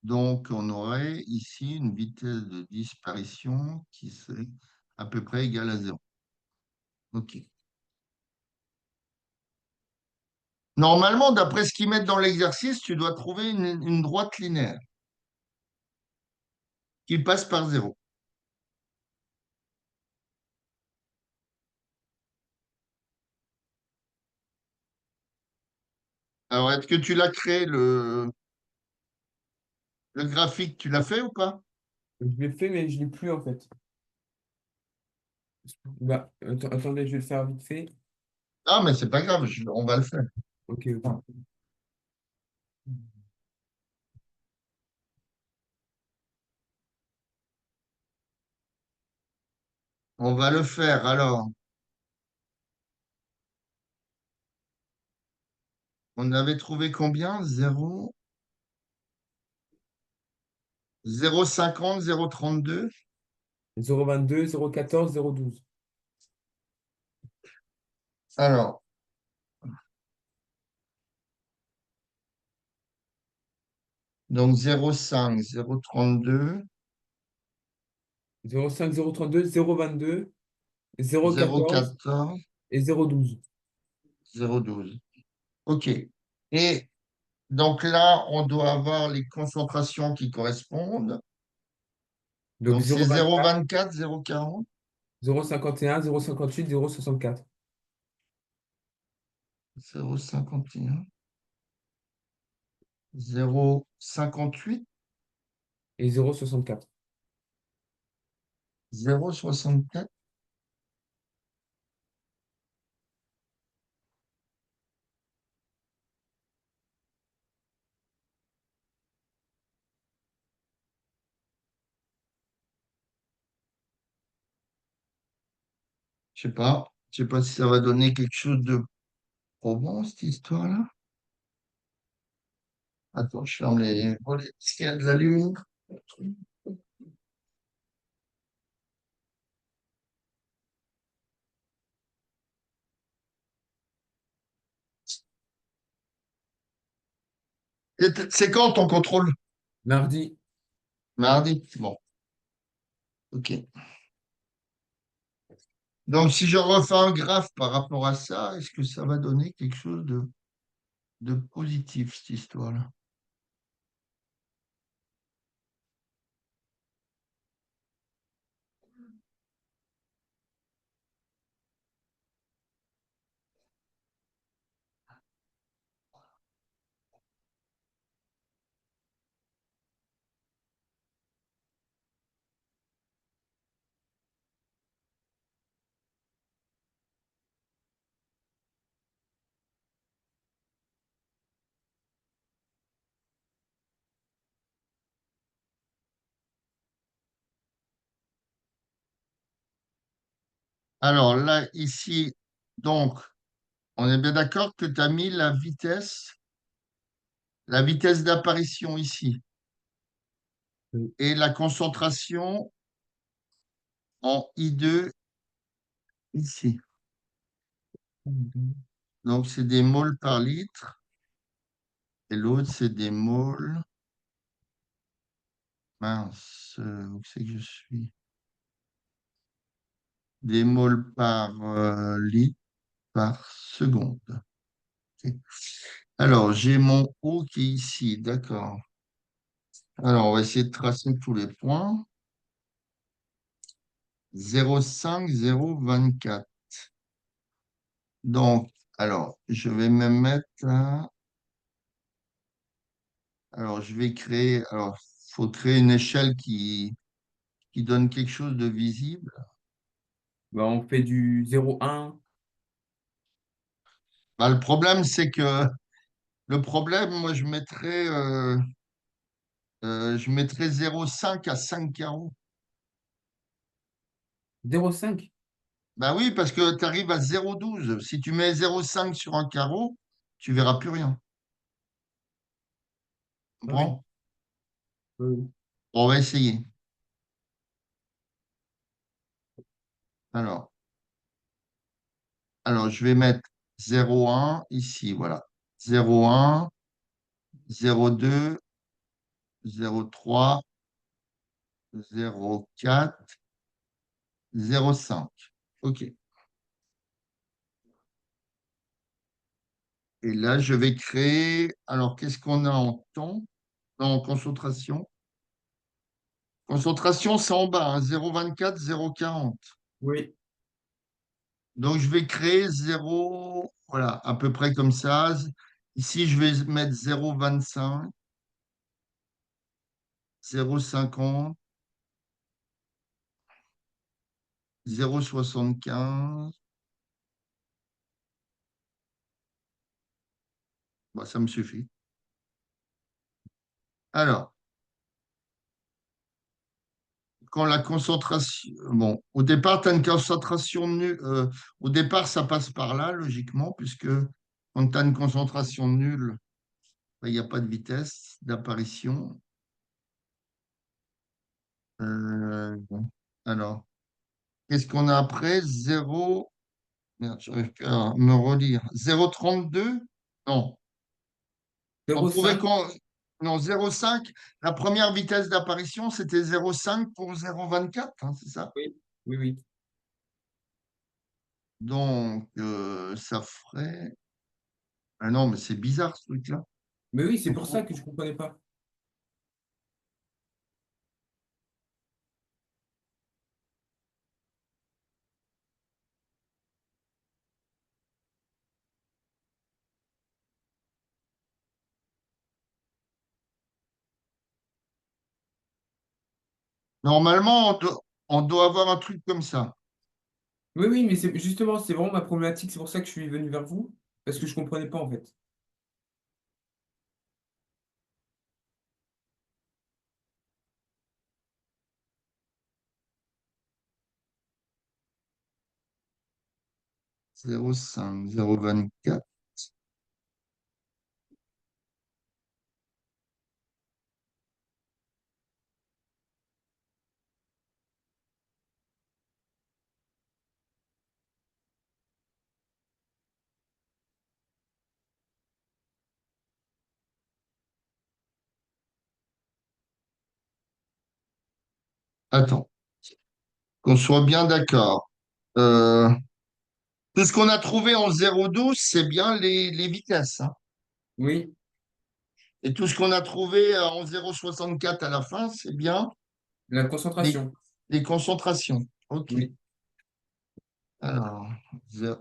Donc, on aurait ici une vitesse de disparition qui serait à peu près égale à zéro. OK. Normalement, d'après ce qu'ils mettent dans l'exercice, tu dois trouver une droite linéaire qui passe par zéro. Alors, est-ce que tu l'as créé, le graphique, tu l'as fait ou pas? Je l'ai fait, mais je ne l'ai plus en fait. Bah, attendez, je vais le faire vite fait. Ah, mais c'est pas grave, on va le faire. Ok, ok. On va le faire. Alors, on avait trouvé combien? 0, 0,50, 0,32. 0,22, 0,14, 0,12. Alors, donc 0,5, 0,32, 0,5, 0,32, 0,22, 0,14 0,14, et 0,12. 0,12. OK. Et donc là, on doit avoir les concentrations qui correspondent. Donc Donc c'est 0,24, 0,24, 0,40, 0,51, 0,58, 0,64 0,51, 0,58, et 0,64. 0,64. Je sais pas. Je sais pas si ça va donner quelque chose de probant, cette histoire-là. Attends, je ferme les volets parce qu'il y a de la lumière. C'est quand ton contrôle? Mardi. Mardi. Bon, ok. Donc, si je refais un graphe par rapport à ça, est-ce que ça va donner quelque chose de positif, cette histoire-là? Alors là, ici, donc, on est bien d'accord que tu as mis la vitesse d'apparition ici Oui. et la concentration en I2 ici. Donc, c'est des moles par litre et l'autre, c'est des moles. Mince, où c'est que je suis? Des moles par litre par seconde. Ok. Alors, j'ai mon O qui est ici, d'accord. Alors, on va essayer de tracer tous les points. 0,5, 0,24. Donc, alors, je vais me mettre là. Alors, je vais créer. Alors, il faut créer une échelle qui donne quelque chose de visible. Bah, on fait du 0,1. Bah, le problème, c'est que moi, je mettrais 0,5 à 5 carreaux. 0,5. Bah oui, parce que tu arrives à 0,12. Si tu mets 0,5 sur un carreau, tu verras plus rien. Ah oui. Bon, Oui. on va essayer. Alors, je vais mettre 0,1 ici, voilà. 0,1, 0,2, 0,3, 0,4, 0,5. OK. Et là, je vais créer. Alors, qu'est-ce qu'on a en temps? Non, en concentration. Concentration, c'est en bas, hein, 0,24, 0,40. Oui. Donc, je vais créer 0, voilà, à peu près comme ça. Ici, je vais mettre 0,25, 0,50, 0,75. Bah, ça me suffit. Alors, quand la concentration. Bon, au départ, tu as une concentration nulle. Au départ, ça passe par là, logiquement, puisque quand tu as une concentration nulle, ben, il n'y a pas de vitesse d'apparition. Bon. Alors, qu'est-ce qu'on a après? 0. Merde, j'arrive plus à me relire. 0,32? Non. On trouvait 0,5. qu'on. Non, 0,5. La première vitesse d'apparition, c'était 0,5 pour 0,24, hein, c'est ça? Oui. Oui, oui. Donc, ça ferait. Ah non, mais c'est bizarre ce truc-là. Mais oui, c'est Donc, pour ça que je ne comprenais pas. normalement, On doit avoir un truc comme ça. Oui, oui, mais c'est justement, c'est vraiment ma problématique. C'est pour ça que je suis venu vers vous, parce que je comprenais pas en fait. 0,5, 0,24. Attends, qu'on soit bien d'accord. Euh, Tout ce qu'on a trouvé en 0,12, c'est bien les vitesses, hein. Oui, Et tout ce qu'on a trouvé en 0,64 à la fin, c'est bien la les, concentration. les concentrations. OK. Oui. Alors,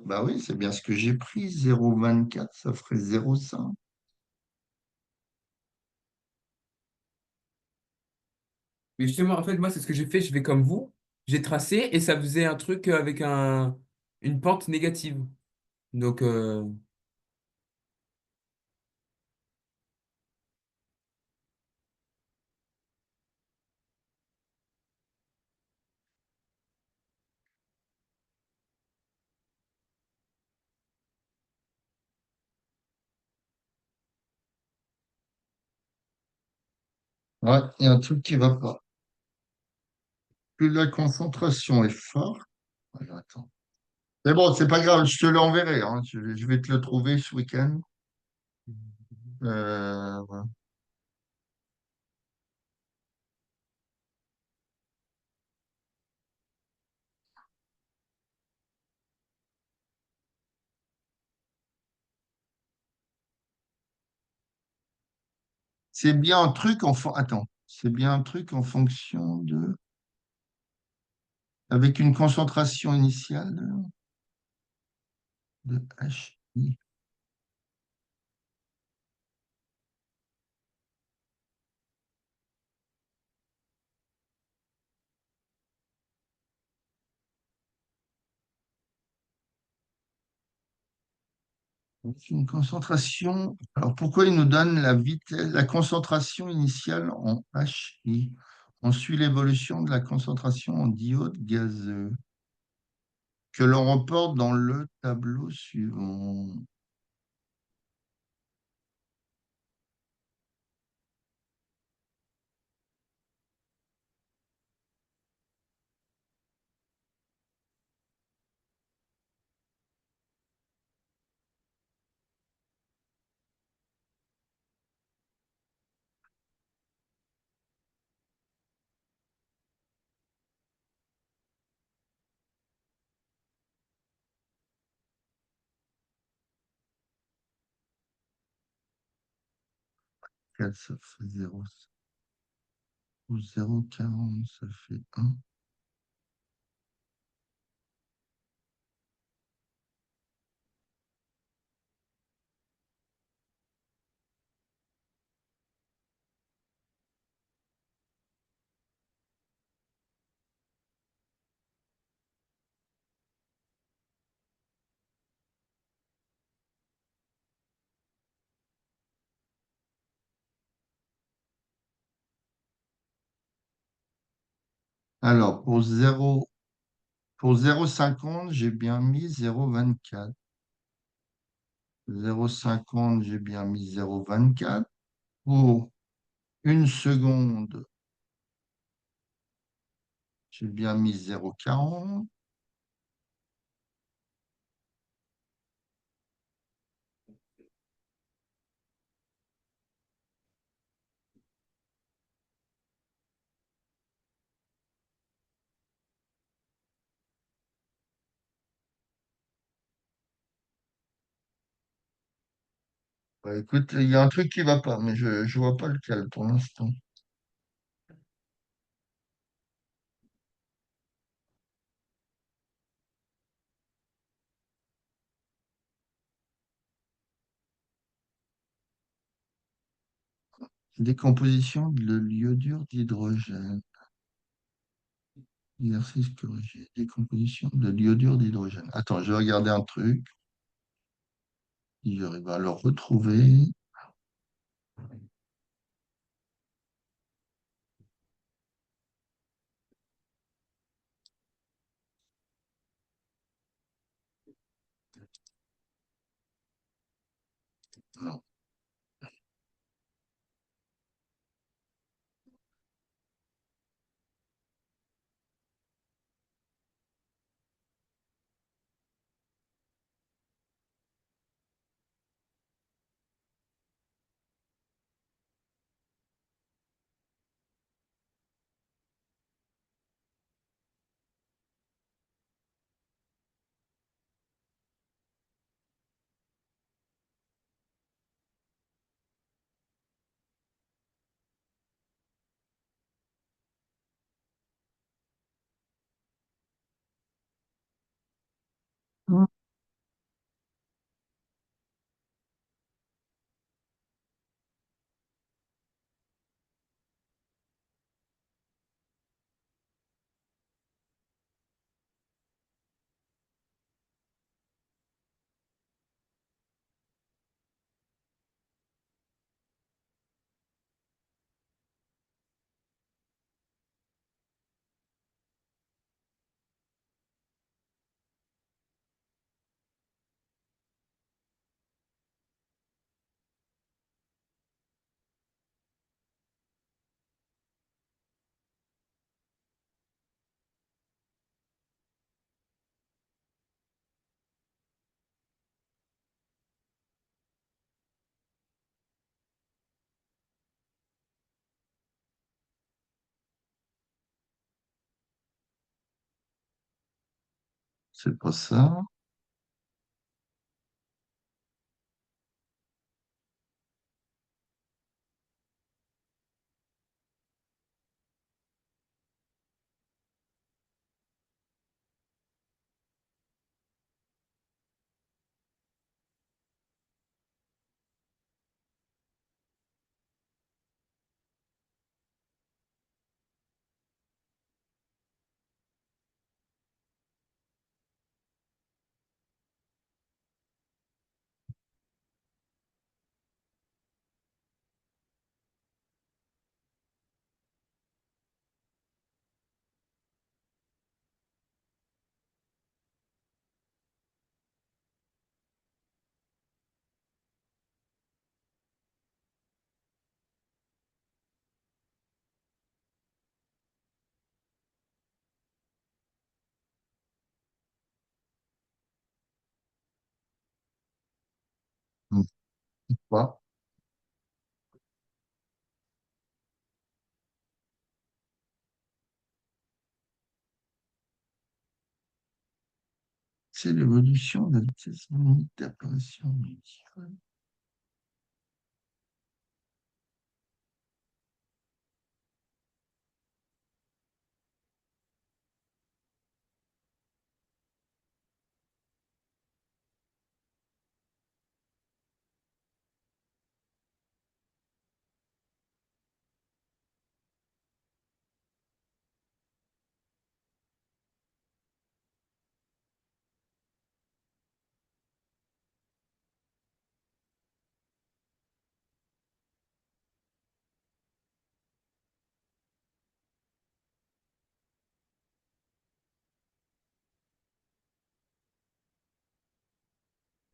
bah oui, c'est bien ce que j'ai pris. 0,24, ça ferait 0,5. Mais justement, en fait, moi, c'est ce que j'ai fait. Je vais comme vous. J'ai tracé et ça faisait un truc avec une pente négative. Donc, Ouais, il y a un truc qui va pas. Plus la concentration est forte. Alors, attends. Mais bon, c'est pas grave, je te l'enverrai, hein. Je vais te le trouver ce week-end. Voilà. C'est bien un truc Attends, c'est bien un truc en fonction de. Avec une concentration initiale de HI. Avec une concentration. Alors pourquoi il nous donne la vitesse, la concentration initiale en HI? On suit l'évolution de la concentration en diode gazeux que l'on reporte dans le tableau suivant. Quatre, ça fait 0. Ou 0,40, ça fait 1. Alors, pour 0,50, j'ai bien mis 0,24. 0,50, j'ai bien mis 0,24. Pour une seconde, j'ai bien mis 0,40. Bah, écoute, il y a un truc qui va pas, mais je ne vois pas lequel pour l'instant. Décomposition de l'iodure d'hydrogène. Exercice corrigé. Décomposition de l'iodure d'hydrogène. Attends, je vais regarder un truc. Si j'arrive à le retrouver. Non, c'est pas ça. Hmm, pas. C'est l'évolution de la vitesse minute d'apparition médicale.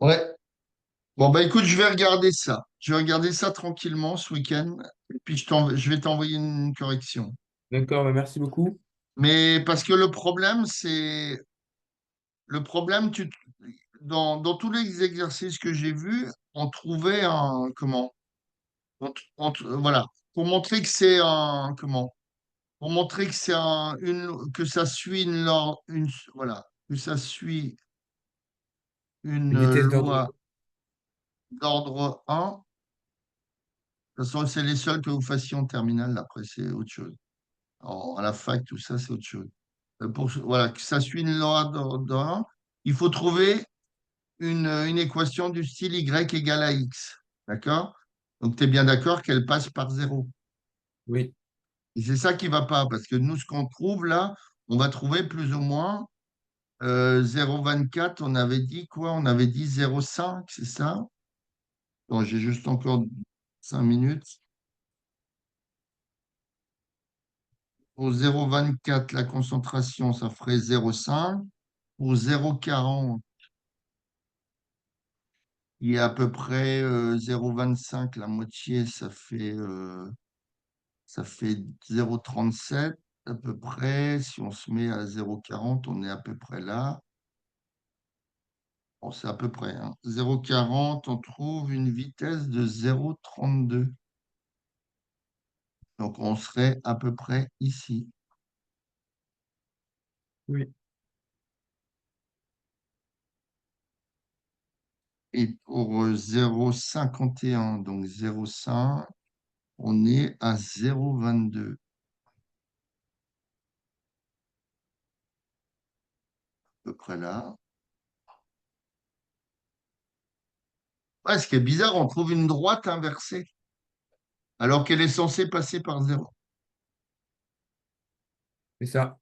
Ouais. Bon, bah écoute, je vais regarder ça. Je vais regarder ça tranquillement ce week-end. Et puis je vais t'envoyer une correction. D'accord, bah, merci beaucoup. Mais parce que le problème, dans tous les exercices que j'ai vus, on trouvait un, comment? Voilà. Pour montrer que c'est un, comment? Pour montrer que que ça suit voilà, que ça suit une Une vitesse d'ordre. loi d'ordre 1. De toute façon, c'est les seuls que vous fassiez en terminale. Après, c'est autre chose. À la fac, tout ça, c'est autre chose. Voilà, que ça suit une loi d'ordre 1, il faut trouver une équation du style y égale à x. D'accord? Donc, tu es bien d'accord qu'elle passe par zéro. Oui, Et c'est ça qui ne va pas, parce que nous, ce qu'on trouve là, on va trouver plus ou moins 0,24, on avait dit quoi? On avait dit 0,5, c'est ça? Bon, j'ai juste encore 5 minutes. Au 0,24, la concentration, ça ferait 0,5. Au 0,40, il y a à peu près 0,25, la moitié, ça fait 0,37 à peu près. Si on se met à 0,40, on est à peu près là. Bon, c'est à peu près, hein. 0,40, on trouve une vitesse de 0,32. Donc, on serait à peu près ici. Oui. Et pour 0,51, donc 0,5, on est à 0,22, à peu près là. Ouais, ce qui est bizarre, on trouve une droite inversée, alors qu'elle est censée passer par 0. C'est ça.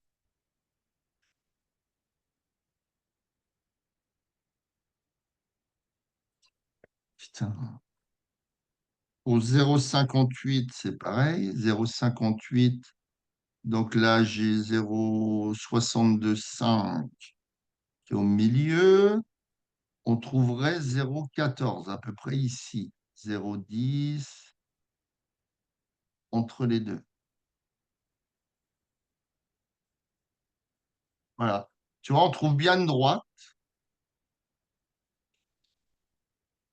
Putain. Au 0,58, c'est pareil. 0,58, donc là, j'ai 0,625 qui est au milieu. On trouverait 0,14 à peu près ici. 0,10 entre les deux. Voilà. Tu vois, on trouve bien une droite.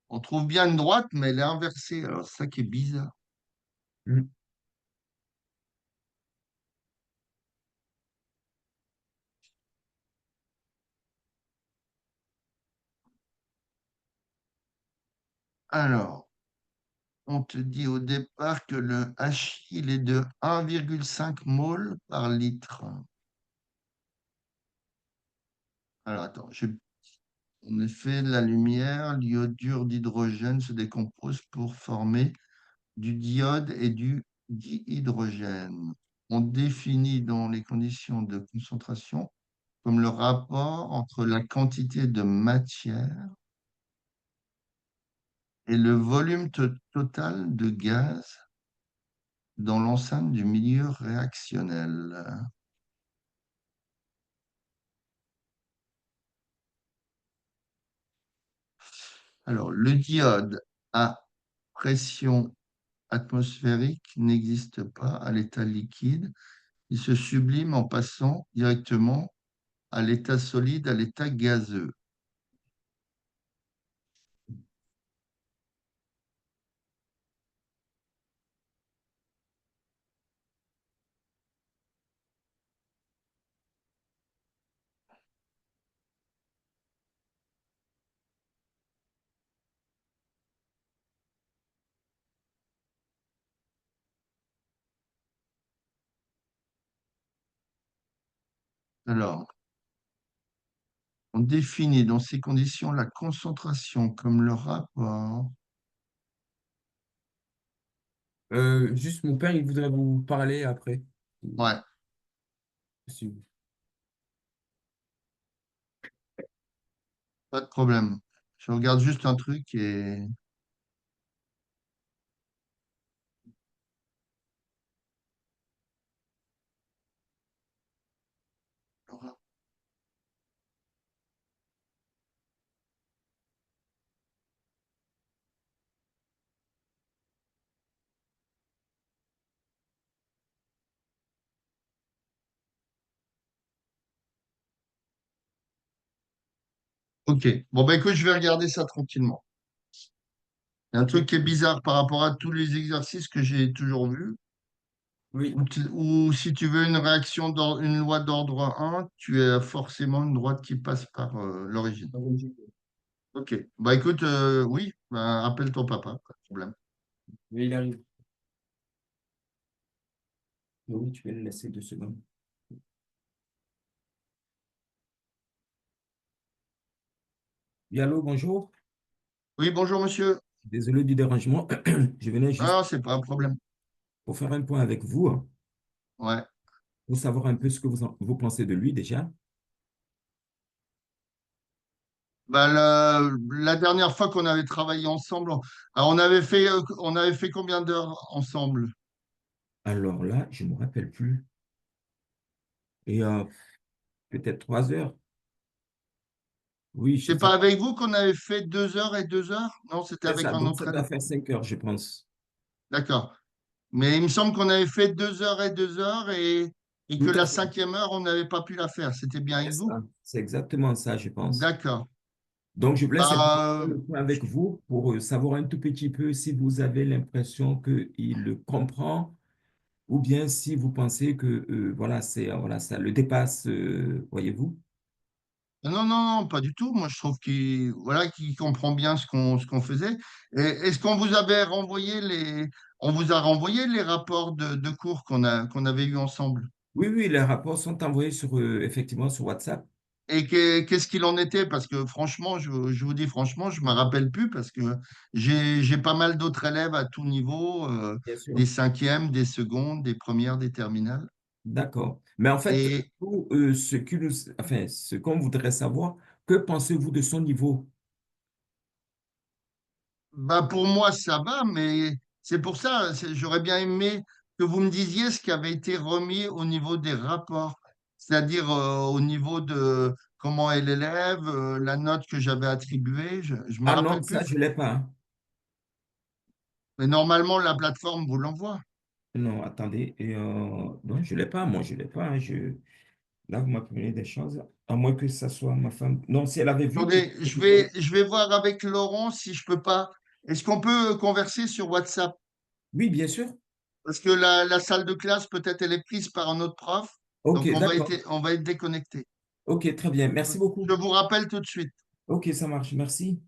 On trouve bien une droite, mais elle est inversée. Alors, c'est ça qui est bizarre. Mm. Alors, on te dit au départ que le Hi, il est de 1,5 mol par litre. Alors, attends, en effet, la lumière, l'iodure d'hydrogène se décompose pour former du diode et du dihydrogène. On définit dans les conditions de concentration comme le rapport entre la quantité de matière et le volume total de gaz dans l'enceinte du milieu réactionnel. Alors, le diode à pression atmosphérique n'existe pas à l'état liquide. Il se sublime en passant directement à l'état solide, à l'état gazeux. Alors, on définit dans ces conditions la concentration comme le rapport. Juste, mon père, il voudrait vous parler après. Ouais, Si- pas de problème. Je regarde juste un truc et... Ok, bon, bah écoute, je vais regarder ça tranquillement. Il y a un truc qui est bizarre par rapport à tous les exercices que j'ai toujours vus. Oui. Ou si tu veux une réaction, une loi d'ordre 1, tu as forcément une droite qui passe par l'origine. Ok. Bah écoute, oui, bah, appelle ton papa, pas de problème. Oui, il arrive. Oui, tu vas le laisser 2 secondes. Oui, allô, bonjour. Oui, bonjour monsieur. Désolé du dérangement. Je venais juste Ah, c'est pas un problème. pour faire un point avec vous, hein. Ouais. pour savoir un peu ce que vous pensez de lui déjà. Bah, la dernière fois qu'on avait travaillé ensemble, alors on avait fait combien d'heures ensemble? Alors là, je ne me rappelle plus. Et peut-être 3 heures. Oui, je C'est sais pas pas. avec vous qu'on avait fait 2 heures et 2 heures? Non, c'était C'est avec ça. un Donc, ça autre doit élève. faire 5 heures, je pense. D'accord. Mais il me semble qu'on avait fait 2 heures et 2 heures et que Tout à la fait. cinquième heure, on n'avait pas pu la faire. C'était bien C'est avec vous? ça. C'est exactement ça, je pense. D'accord. Donc, je voulais simplement faire Bah, le point avec vous pour savoir un tout petit peu si vous avez l'impression qu'il le comprend ou bien si vous pensez que voilà, voilà, ça le dépasse, voyez-vous. non, non, non, pas du tout. Moi, je trouve qu'il comprend bien ce qu'on faisait. Et est-ce qu'on vous avait renvoyé on vous a renvoyé les rapports de cours qu'on avait eus ensemble? Oui, oui, les rapports sont envoyés effectivement sur WhatsApp, Et qu'est-ce qu'il en était? Parce que franchement, je vous dis franchement, je ne me rappelle plus parce que j'ai pas mal d'autres élèves à tout niveau, bien sûr. des cinquièmes, des secondes, des premières, des terminales. D'accord. Mais en fait, Et vous, enfin, ce qu'on voudrait savoir, que pensez-vous de son niveau? bah, pour moi, ça va, mais c'est pour ça, j'aurais bien aimé que vous me disiez ce qui avait été remis au niveau des rapports, c'est-à-dire au niveau de comment est l'élève, la note que j'avais attribuée. Je ne me Ah non, rappelle ça, plus. je ne l'ai pas, hein. Mais normalement, la plateforme vous l'envoie. Non, attendez. Non, je ne l'ai pas, moi, je ne l'ai pas, hein. Là, vous m'apprenez des choses, à moins que ça soit ma femme. Non, si elle avait vu que... Attendez, je vais voir avec Laurent si je peux pas. Est-ce qu'on peut converser sur WhatsApp? Oui, bien sûr. Parce que la salle de classe, peut-être, elle est prise par un autre prof. Ok, Donc, d'accord. on va être déconnecté. Ok, très bien. Merci Je beaucoup. vous rappelle tout de suite. Ok, ça marche. Merci.